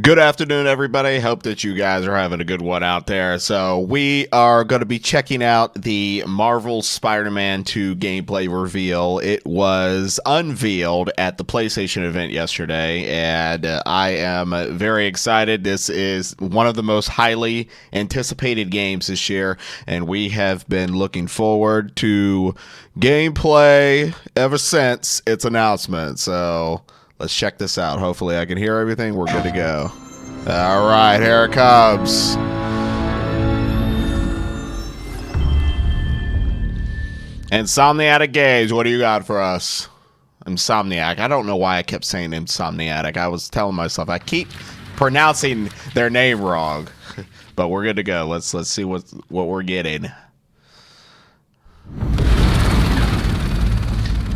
Good afternoon, everybody. Hope that you guys are having a good one out there. So we are going to be checking out the Marvel Spider-Man 2 gameplay reveal. It was unveiled at the PlayStation event yesterday, and I am very excited. This is one of the most highly anticipated games this year, and we have been looking forward to gameplay ever since its announcement. So let's check this out. Hopefully I can hear everything. We're good to go. All right, here it comes. Insomniac Games, what do you got for us? Insomniac. I don't know why I kept saying Insomniac. I was telling myself I keep pronouncing their name wrong. But we're good to go. Let's see what we're getting.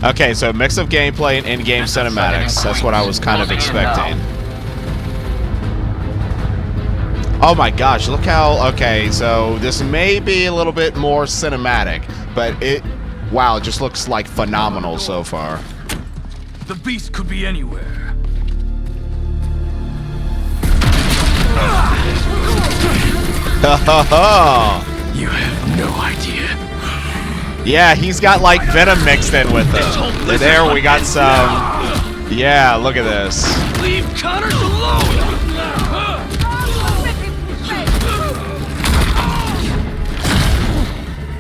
Okay, so mix of gameplay and in-game cinematics. That's what I was kind of expecting. Oh my gosh, look how... Okay, so this may be a little bit more cinematic, but wow, it just looks like phenomenal so far. The beast could be anywhere. You have no idea. Yeah, he's got like Venom mixed in with him. There we got some... Yeah, look at this. Leave Connors alone!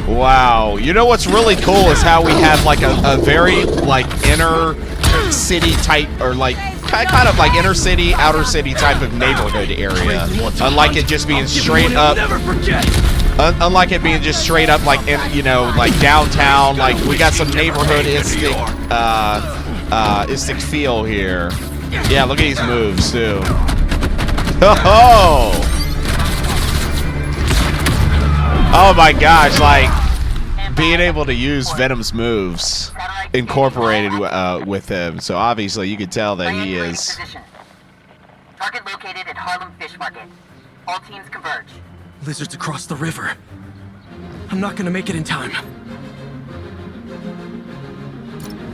Wow. You know what's really cool is how we have like a very like inner city type, or like kind of like inner city, outer city type of neighborhood area. Unlike it just being straight up... Unlike it being just straight up like in, you know, like downtown, like we got some neighborhood-istic feel here. Yeah, look at these moves too. Oh my gosh, like being able to use Venom's moves incorporated with him. So obviously you could tell that he is. Target located at Harlem Fish Market. All teams converge. Lizards across the river. I'm not gonna make it in time.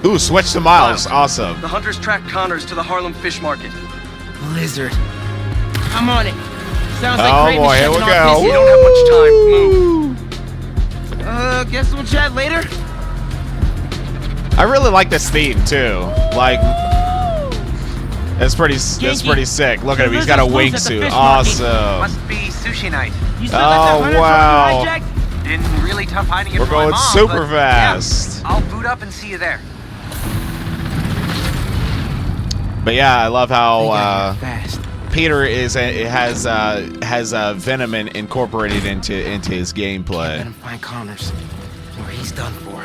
Ooh, switch to Miles. Awesome. The hunters tracked Connors to the Harlem Fish Market. Lizard. I'm on it. Sounds like Oh Craven's boy, here we checking go. off his- You don't have much time. Move. Guess we'll chat later. I really like this theme too. Like, it's pretty sick. Look at him. He's got a wingsuit. Awesome. Must be sushi night. You still got that hunter wow. trophy hijacked? Been really tough hiding it We're from my going mom, super but, fast. Yeah, I'll boot up and see you there. But yeah, I love how Fast. Peter has Venom incorporated into his gameplay. Let him find Connors, or he's done for.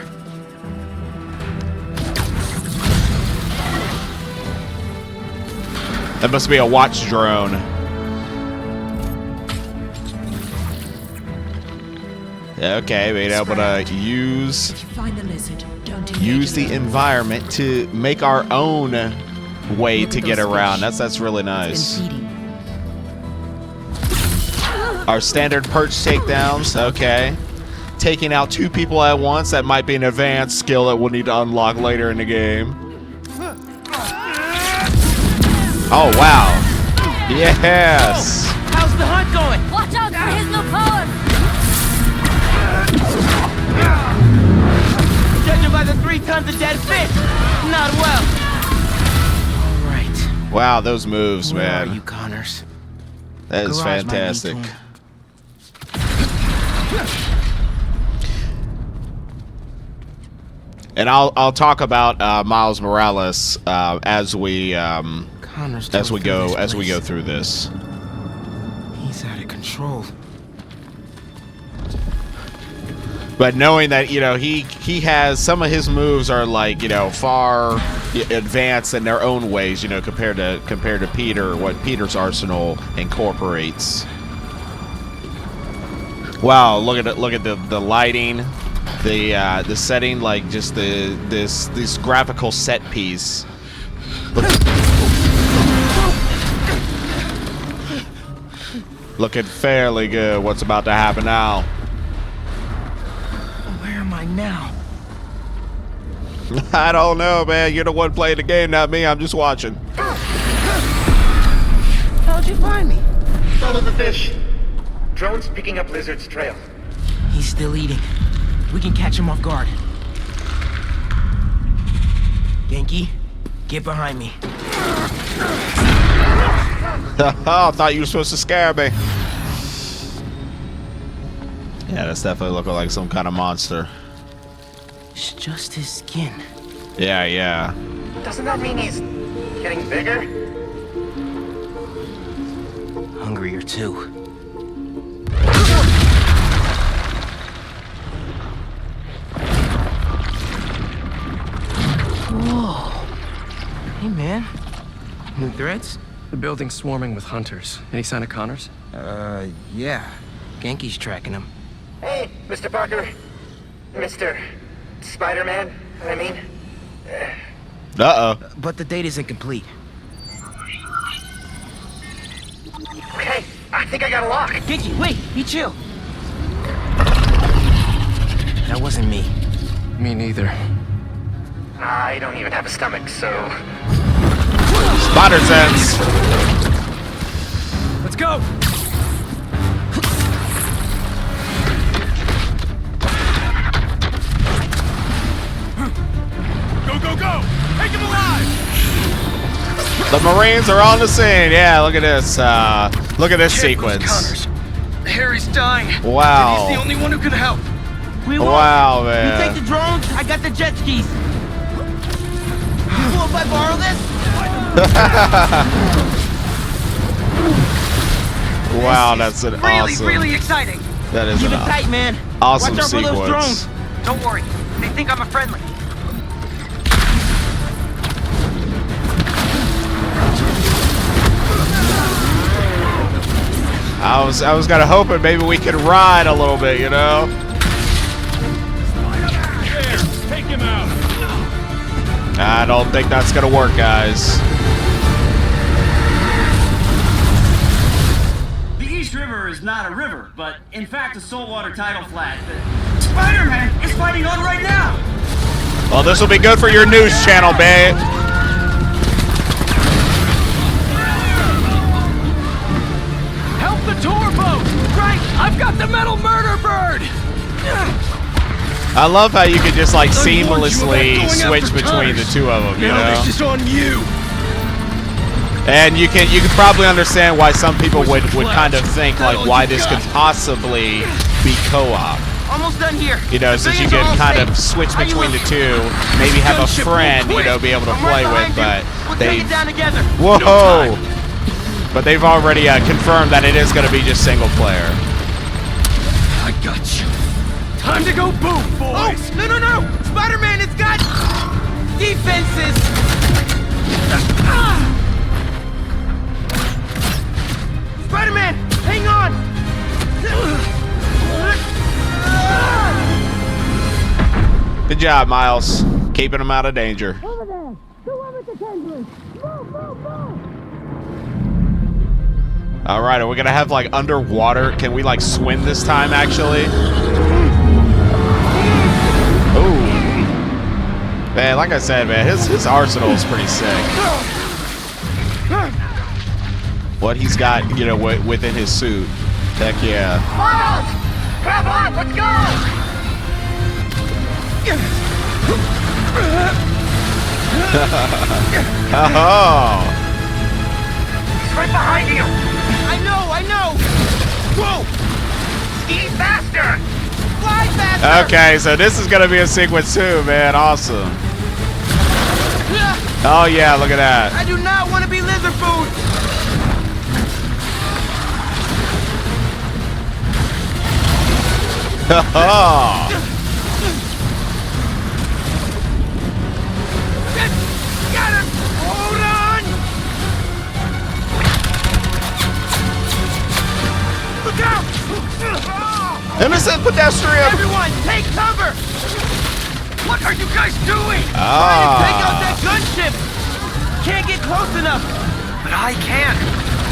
That must be a watch drone. Okay, being able to use the environment to make our own way to get around. That's really nice. Our standard perch takedowns. Okay, taking out two people at once. That might be an advanced skill that we'll need to unlock later in the game. Oh wow! Yes. How's the hunt going? Watch out for his new power! Judging by the 3 tons of dead fish, not well. All right. Wow, those moves, Where man. are you, Connors? That is Garage might be fantastic. torn. And I'll talk about Miles Morales as we go through this. He's out of control. But knowing that, you know, he has some of his moves are like, you know, far advanced in their own ways, you know, compared to Peter, what Peter's arsenal incorporates. Wow, look at the lighting, the setting, like just this graphical set piece. Looking fairly good. What's about to happen now? Where am I now? I don't know, man. You're the one playing the game, not me. I'm just watching. How'd you fish. Drone's picking up Lizard's trail. He's still eating. We can catch him off guard. Genki, get behind me. Oh, I thought you were supposed to scare me. Yeah, that's definitely looking like some kind of monster. It's just his skin. Yeah. Doesn't that mean he's getting bigger? Hungrier too. Whoa. Hey, man. New threats? The building's swarming with hunters. Any sign of Connors? Yeah. Genki's tracking him. Hey, Mr. Parker. Mr. Spider-Man, I mean. Uh-oh. But the date isn't complete. Okay, I think I got a lock. Genki, wait! Be chill! That wasn't me. Me neither. I don't even have a stomach, so... Spider sense. Let's go! Go! Take him alive! The Marines are on the scene. Yeah, look at this. Look at this sequence. Connors. Harry's dying. Wow. And he's the only one who can help. We won't. Wow, You man. take the drones, I got the jet skis. Cool if I borrow this? Wow, that's an awesome. Really exciting. That is Keep an it tight, man. awesome Watch out for those sequence. drones. Don't worry. They think I'm a friendly. I was kind of hoping maybe we could ride a little bit, you know. Take him out. I don't think that's gonna work, guys. The East River is not a river, but in fact a saltwater tidal flat that Spider-Man is fighting on right now! Well, this will be good for your news channel, babe. Help the tour boat! Right! I've got the metal murder bird! I love how you can just like I warned you seamlessly about going switch after between the Connors. two of them, you Now know. this is on you! And you can probably understand why some people would kind of think like why this could possibly be co-op. Almost done here. You know, since you Civilians can are all kind of safe. switch How you between the looking? two, maybe have a Gunship friend, real you know, quick. be able to I'm play right with, behind but you. We'll they take it down together. whoa, but they've already confirmed that it is going to be just single player. I got you. Time to go boom, boys! Oh, no! Spider-Man has got defenses. Spider-Man, hang on. Good job, Miles, keeping them out of danger. Over there! The one with the tendrils! Move! All right, are we gonna have like underwater? Can we like swim this time? Actually. Ooh. Man, like I said, man, his arsenal is pretty sick. What he's got, you know, within his suit. Heck yeah. Miles! Grab on, let's go! Oh. He's right behind you! I know. Whoa! Ski faster! Fly faster. Okay, so this is gonna be a sequence too, man. Awesome. Oh yeah, look at that. I do not want to be lizard food. Oh. Got him. Hold on. Look out. Innocent pedestrian. Everyone, take cover. What are you guys doing? Take out that Ah. gunship. Can't get close enough. But I can.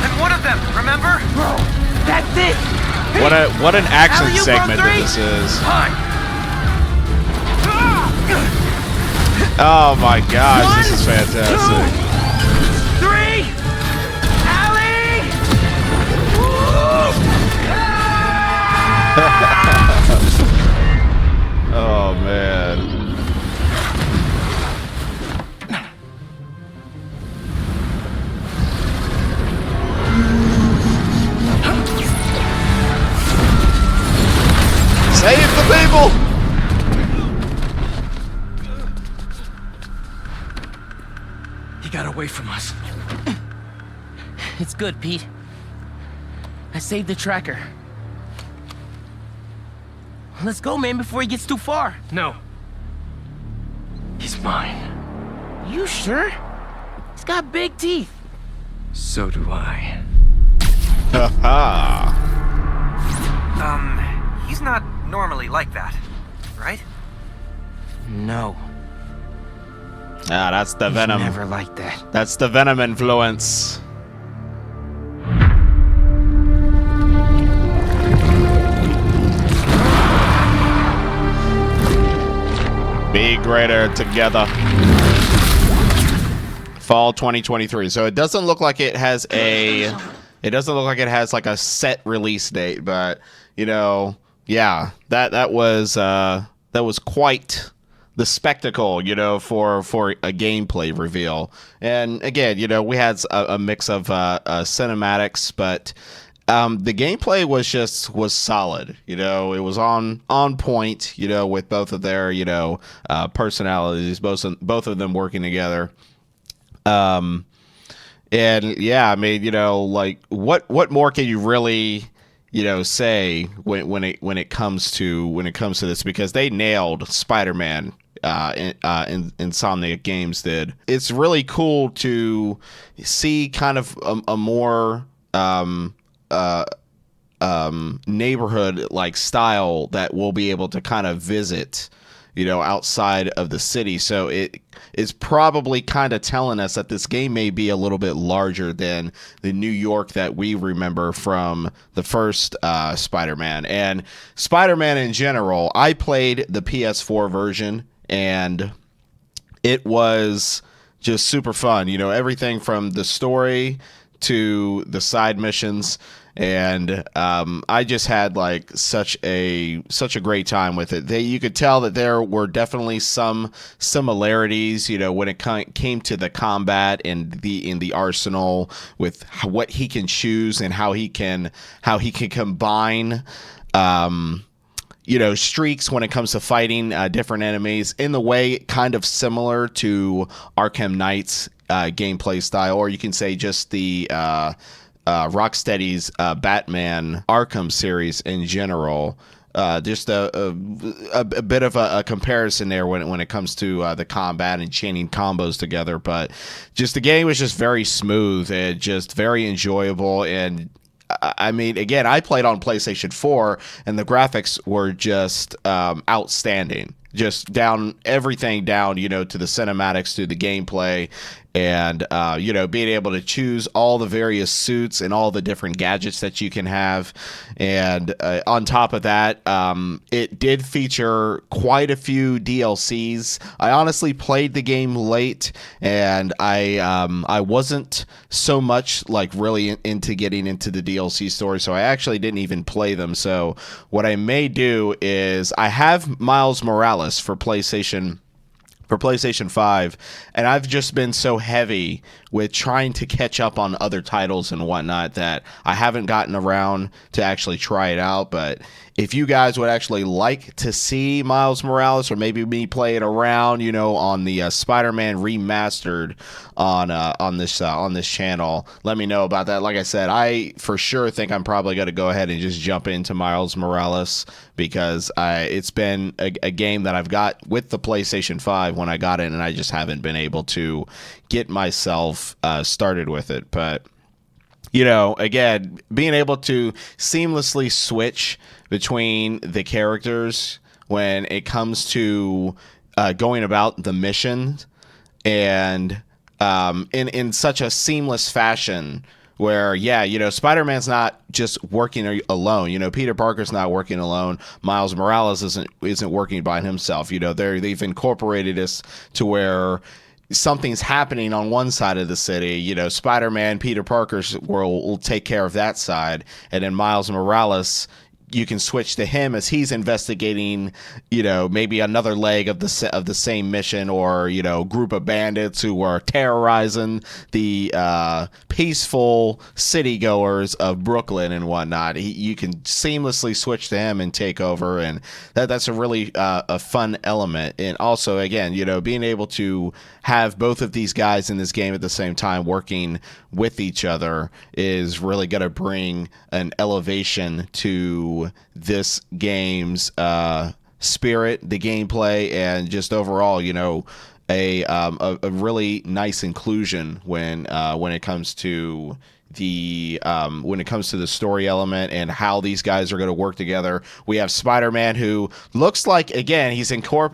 I'm one of them, remember? Bro, that's it. What an action Alley-oop on segment that three. this is. Fine. Oh my gosh, this is 1, fantastic. 2, 3. Alley. Woo! away from us. It's good, Pete. I saved the tracker. Let's go, man, before he gets too far. No. He's mine. You sure? He's got big teeth. So do I. Ha He's not normally like that, right? No. Ah, that's the Venom. Never like that. That's the Venom influence. Be greater together. Fall 2023. So it doesn't look like it has a. It doesn't look like it has like a set release date, but you know, yeah, that was quite the spectacle, you know, for a gameplay reveal. And again, you know, we had a mix of cinematics, but the gameplay was solid. You know, it was on point. You know, with both of their personalities, both of them working together. And yeah, I mean, you know, like what more can you really, you know, say when it comes to this, because they nailed Spider-Man. Insomniac Games did. It's really cool to see kind of a more neighborhood like style that we'll be able to kind of visit, you know, outside of the city. So it is probably kind of telling us that this game may be a little bit larger than the New York that we remember from the first Spider-Man. And Spider-Man in general, I played the PS4 version, and it was just super fun. You know, everything from the story to the side missions. And I just had like such a great time with it. You could tell that there were definitely some similarities, you know, when it came to the combat and in the arsenal, with what he can choose and how he can combine you know, streaks when it comes to fighting different enemies in the way kind of similar to Arkham Knight's gameplay style, or you can say just the Rocksteady's Batman Arkham series in general. Just a bit of a comparison there when it comes to the combat and chaining combos together. But just the game was just very smooth and just very enjoyable. And I mean, again, I played on PlayStation 4, and the graphics were just outstanding. Just everything down, you know, to the cinematics, to the gameplay, and you know, being able to choose all the various suits and all the different gadgets that you can have. And on top of that, it did feature quite a few DLCs. I honestly played the game late, and I wasn't so much like really into getting into the DLC story, so I actually didn't even play them. So what I may do is, I have Miles Morales for PlayStation 5, and I've just been so heavy with trying to catch up on other titles and whatnot that I haven't gotten around to actually try it out. But if you guys would actually like to see Miles Morales, or maybe me play it around, you know, on the Spider-Man Remastered on this channel, let me know about that. Like I said, I for sure think I'm probably going to go ahead and just jump into Miles Morales, because it's been a game that I've got with the PlayStation 5 when I got it, and I just haven't been able to get myself started with it. But you know, again, being able to seamlessly switch between the characters when it comes to going about the mission, and in such a seamless fashion, where, yeah, you know, Spider-Man's not just working alone. You know, Peter Parker's not working alone. Miles Morales isn't working by himself. You know, they've incorporated this to where something's happening on one side of the city, you know, Spider-Man, Peter Parker's world will take care of that side, and then Miles Morales you can switch to him as he's investigating, maybe another leg of the same mission, or group of bandits who are terrorizing the peaceful city goers of Brooklyn and whatnot. You can seamlessly switch to him and take over, and that's a really a fun element. And also, again, being able to have both of these guys in this game at the same time working with each other is really going to bring an elevation to this game's spirit, the gameplay, and just overall, a really nice inclusion when it comes to the story element and how these guys are going to work together. We have Spider-Man, who looks like, again, he's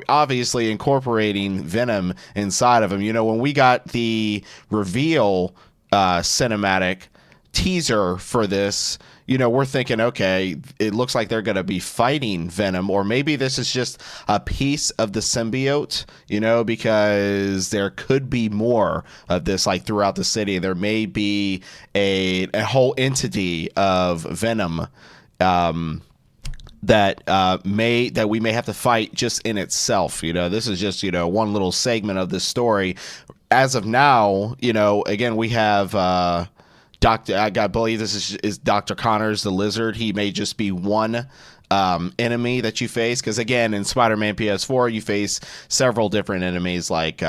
obviously incorporating Venom inside of him. When we got the reveal cinematic teaser for this, we're thinking, okay, it looks like they're going to be fighting Venom, or maybe this is just a piece of the symbiote, because there could be more of this, like throughout the city. There may be a whole entity of Venom that we may have to fight just in itself. This is just, one little segment of this story. As of now, again, we have I believe this is Dr. Connors the Lizard. He may just be one enemy that you face, because again, in Spider-Man PS4 you face several different enemies like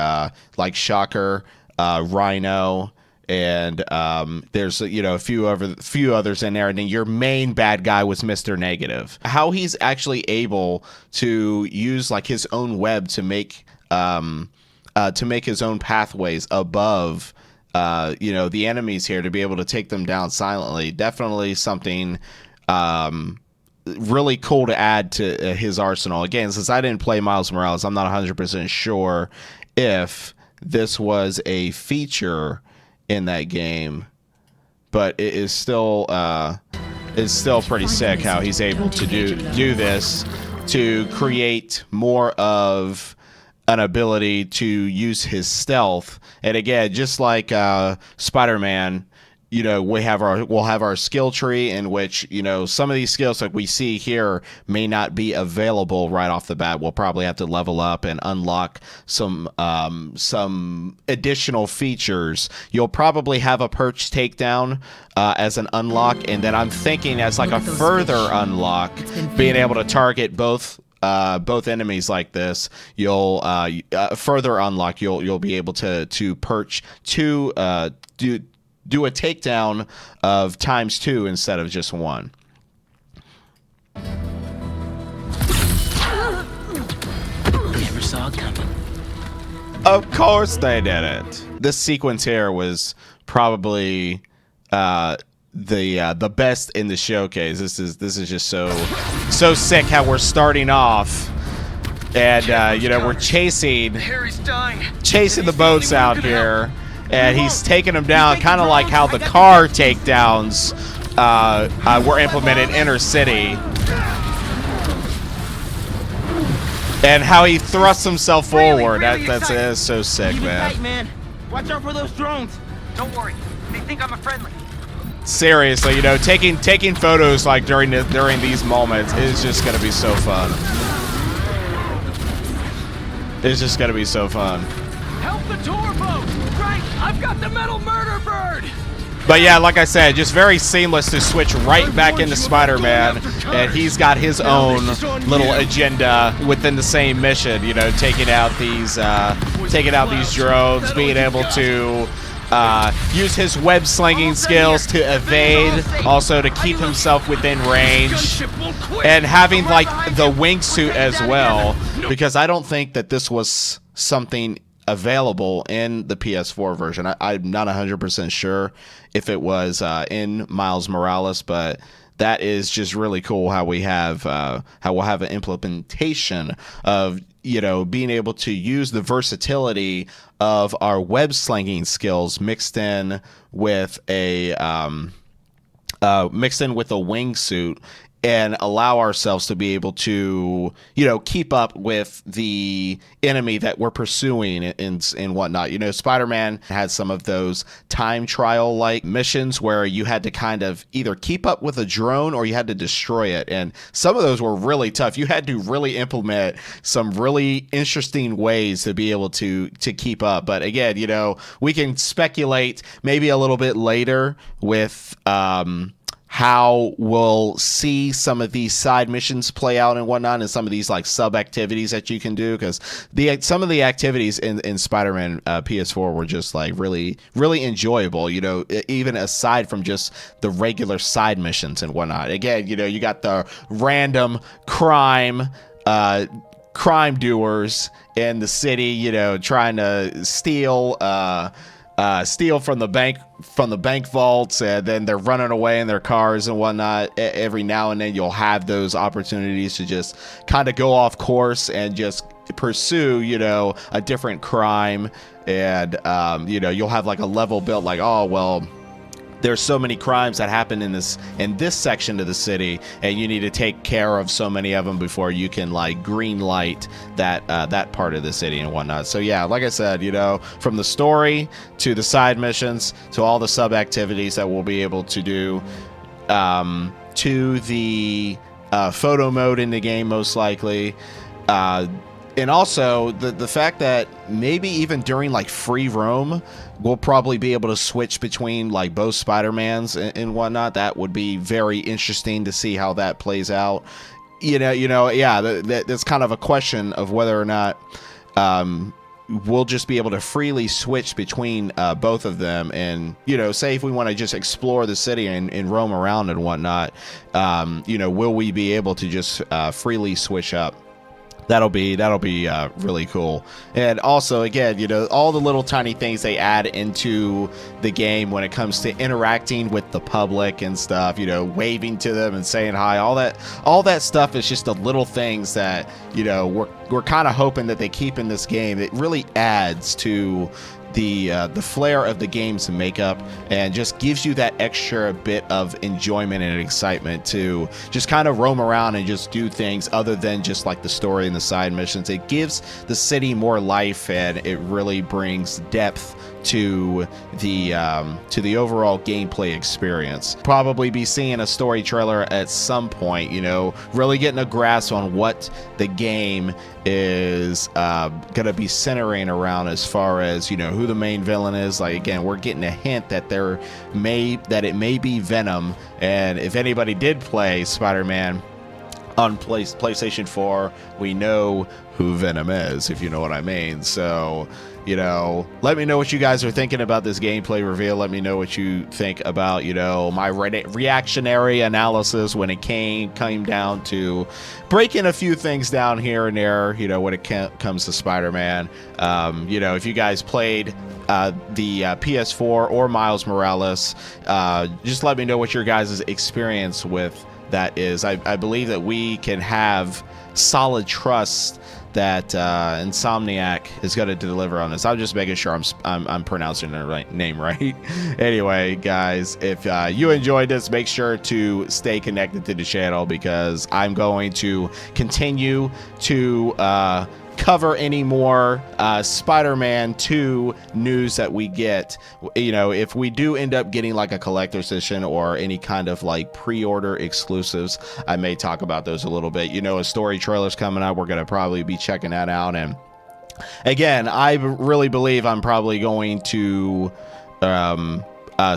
Shocker, Rhino, and there's a few others in there, and then your main bad guy was Mr. Negative. How he's actually able to use like his own web to make his own pathways above the enemies here, to be able to take them down silently. Definitely something really cool to add to his arsenal. Again, since I didn't play Miles Morales, I'm not 100% sure if this was a feature in that game, but it is still pretty sick how he's able to do this, to create more of an ability to use his stealth. And again, just like Spider-Man, we'll have our skill tree, in which some of these skills like we see here may not be available right off the bat. We'll probably have to level up and unlock some additional features. You'll probably have a perch takedown as an unlock, and then I'm thinking as like a further unlock, being able to target both enemies like this. You'll further unlock. You'll be able to perch to do a takedown of ×2 instead of just 1. Never saw it coming. Of course they did it. This sequence here was probably the best in the showcase. This is just so sick how we're starting off, and we're chasing the boats out here, and he's taking them down, kind of like how the car takedowns were implemented in Inner City, and how he thrusts himself forward. That is so sick, Keep it man. tight, man. Watch out for those drones. Don't worry. They think I'm a friendly. Seriously, taking photos like during these moments is just gonna be so fun. It's just gonna be so fun. Help the tour boat! Right! I've got the metal murder bird! But yeah, like I said, just very seamless to switch right back into Spider-Man, and he's got his own little agenda within the same mission. Taking out these drones, being able to use his web slinging skills to evade, also to keep himself within range, and having like the wingsuit as well, because I don't think that this was something available in the PS4 version. I'm not 100% sure if it was in Miles Morales, but that is just really cool how we'll have an implementation of being able to use the versatility of our web slinging skills mixed in with a wingsuit and allow ourselves to be able to, you know, keep up with the enemy that we're pursuing and whatnot. You know, Spider-Man had some of those time trial like missions where you had to kind of either keep up with a drone or you had to destroy it. And some of those were really tough. You had to really implement some really interesting ways to be able to keep up. But again, you know, we can speculate maybe a little bit later with, how we'll see some of these side missions play out and whatnot, and some of these like sub activities that you can do, because some of the activities in Spider-Man PS4 were just like really enjoyable, you know, even aside from just the regular side missions and whatnot. Again, you know, you got the random crime doers in the city, you know, trying to steal from the bank vaults, and then they're running away in their cars and whatnot. Every now and then you'll have those opportunities to just kind of go off course and just pursue, you know, a different crime. And you know, you'll have like a level built like, oh well, there's so many crimes that happen in this section of the city, and you need to take care of so many of them before you can like green light that part of the city and whatnot. So yeah, like I said, you know, from the story to the side missions to all the sub activities that we'll be able to do, to the photo mode in the game most likely, and also the fact that maybe even during like free roam, we'll probably be able to switch between like both Spider-Mans and whatnot. That would be very interesting to see how that plays out. You know, yeah, that's kind of a question of whether or not we'll just be able to freely switch between both of them. And, you know, say if we want to just explore the city and roam around and whatnot, you know, will we be able to just freely switch up? That'll be really cool. And also, again, you know, all the little tiny things they add into the game when it comes to interacting with the public and stuff, you know, waving to them and saying hi, all that stuff is just the little things that, you know, we're kind of hoping that they keep in this game. It really adds to the flair of the game's makeup, and just gives you that extra bit of enjoyment and excitement to just kind of roam around and just do things other than just like the story and the side missions. It gives the city more life, and it really brings depth to the overall gameplay experience. Probably be seeing a story trailer at some point, you know, really getting a grasp on what the game is gonna be centering around as far as, you know, who the main villain is. Like, again, we're getting a hint that it may be Venom. And if anybody did play Spider-Man on PlayStation 4, we know who Venom is, if you know what I mean. So, you know, let me know what you guys are thinking about this gameplay reveal. Let me know what you think about, you know, my reactionary analysis when it came down to breaking a few things down here and there, you know, when it comes to Spider-Man. You know, if you guys played the PS4 or Miles Morales, just let me know what your guys' experience with that is. I believe that we can have solid trust that Insomniac is going to deliver on this. I'm just making sure I'm pronouncing the right name right. Anyway, guys, if you enjoyed this, make sure to stay connected to the channel, because I'm going to continue to cover any more Spider-Man 2 news that we get. You know, if we do end up getting like a collector's edition or any kind of like pre-order exclusives, I may talk about those a little bit. You know, a story trailer's coming up. We're going to probably be checking that out. And again, I really believe I'm probably going to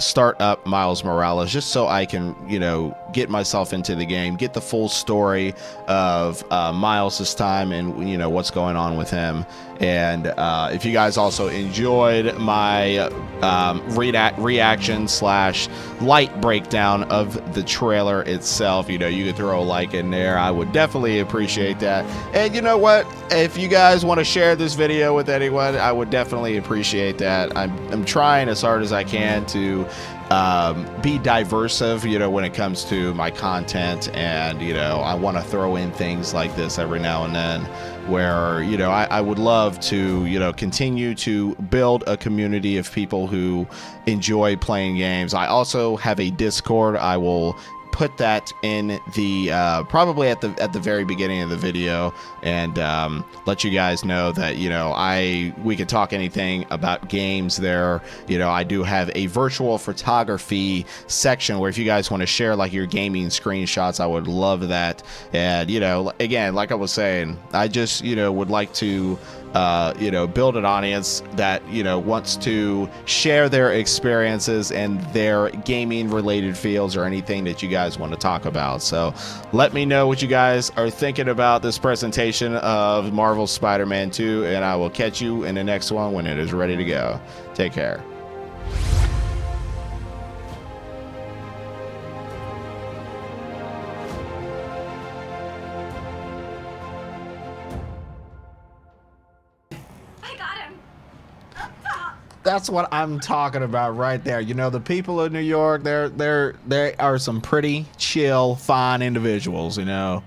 start up Miles Morales just so I can, you know, get myself into the game, get the full story of Miles this time, and, you know, what's going on with him. And if you guys also enjoyed my reaction / light breakdown of the trailer itself, you know, you could throw a like in there. I would definitely appreciate that. And you know what, if you guys want to share this video with anyone, I would definitely appreciate that. I'm trying as hard as I can to be diverse, you know, when it comes to my content, and, you know, I want to throw in things like this every now and then, where, you know, I would love to, you know, continue to build a community of people who enjoy playing games. I also have a Discord. I will put that in the probably at the very beginning of the video, and let you guys know that, you know, we could talk anything about games there. You know, I do have a virtual photography section where if you guys want to share like your gaming screenshots, I would love that. And, you know, again, like I was saying, I just, you know, would like to you know, build an audience that, you know, wants to share their experiences and their gaming related fields or anything that you guys want to talk about. So let me know what you guys are thinking about this presentation of Marvel's Spider-Man 2, and I will catch you in the next one when it is ready to go. Take care. That's what I'm talking about right there. You know, the people of New York, they are some pretty chill, fine individuals, you know.